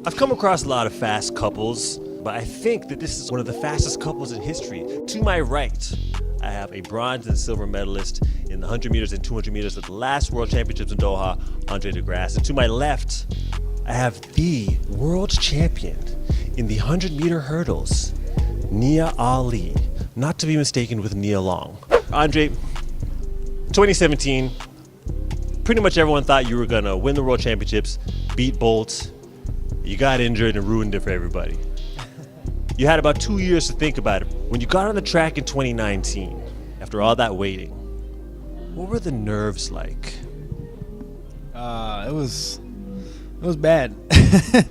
I've come across a lot of fast couples, but I think that this is one of the fastest couples in history. To my right, I have a bronze and silver medalist in the 100 meters and 200 meters at the last World Championships in Doha, Andre DeGrasse. And to my left, I have the world champion in the 100-meter hurdles, Nia Ali, not to be mistaken with Nia Long. Andre, 2017, pretty much everyone thought you were gonna win the World Championships, beat Bolt. You got injured and ruined it for everybody. You had about 2 years to think about it. When you got on the track in 2019, after all that waiting, what were the nerves like? It was bad. I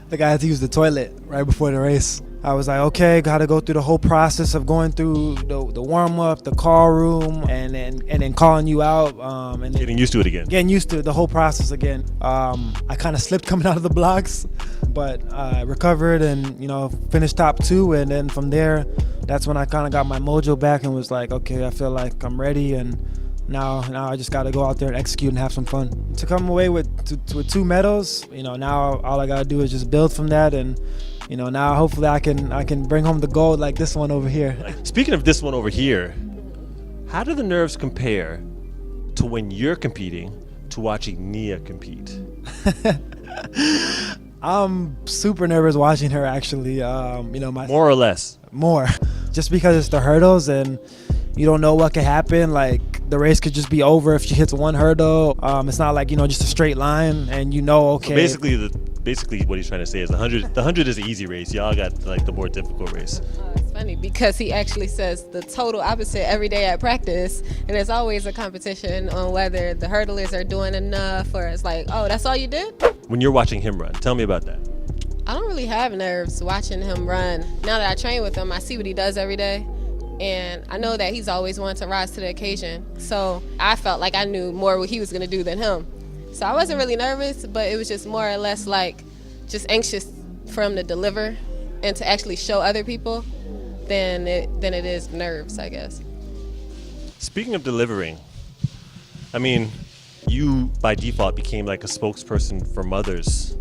think I had to use the toilet right before the race. I was like, okay, got to go through the whole process of going through the warm up, the call room, and then calling you out, and Getting used to it again. getting used to the whole process again. I kind of slipped coming out of the blocks, but I recovered and finished top 2, and then from there, that's when I kind of got my mojo back and was like, okay, I feel like I'm ready, and now I just got to go out there and execute and have some fun. To come away with 2 medals, now all I got to do is just build from that, and now hopefully I can bring home the gold like this one over here. Speaking of this one over here, how do the nerves compare to when you're competing to watching Nia compete? I'm super nervous watching her actually. More or less? More. Just because it's the hurdles and you don't know what could happen. Like the race could just be over if she hits one hurdle. It's not like just a straight line, and okay. So basically what he's trying to say is the 100 is an easy race. Y'all got like the more difficult race. It's funny because he actually says the total opposite every day at practice, and it's always a competition on whether the hurdlers are doing enough, or it's like, oh, that's all you did? When you're watching him run, tell me about that. I don't really have nerves watching him run. Now that I train with him, I see what he does every day, and I know that he's always wanted to rise to the occasion. So I felt like I knew more what he was going to do than him. So I wasn't really nervous, but it was just more or less like just anxious for him to deliver and to actually show other people than it is nerves, I guess. Speaking of delivering, I mean, you by default became like a spokesperson for mothers,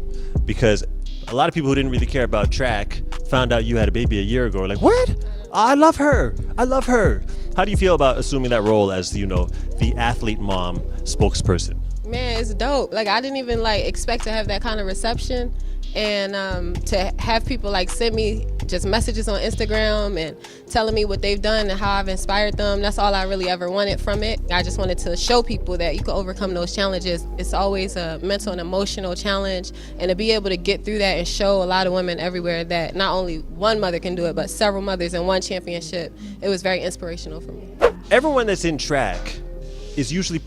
because a lot of people who didn't really care about track found out you had a baby a year ago. Like, what? I love her. I love her. How do you feel about assuming that role as, the athlete mom spokesperson? Man, it's dope. Like, I didn't even expect to have that kind of reception, and to have people send me just messages on Instagram and telling me what they've done and how I've inspired them. That's all I really ever wanted from it. I just wanted to show people that you can overcome those challenges. It's always a mental and emotional challenge, and to be able to get through that and show a lot of women everywhere that not only one mother can do it, but several mothers in one championship, it was very inspirational for me. Everyone that's in track is usually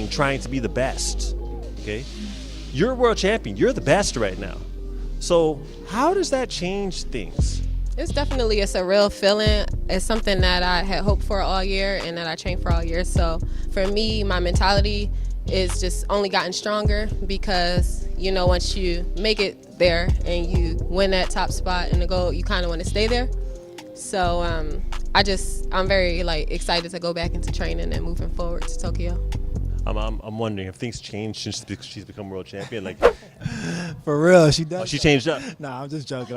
trying to be the best, okay? You're a world champion. You're the best right now. So how does that change things? It's definitely a surreal feeling. It's something that I had hoped for all year and that I trained for all year. So for me, my mentality is just only gotten stronger because, once you make it there and you win that top spot in the gold, you kind of want to stay there. So I'm very excited to go back into training and moving forward to Tokyo. I'm wondering if things changed since she's become world champion. For real, she does. She changed up. Nah, I'm just joking.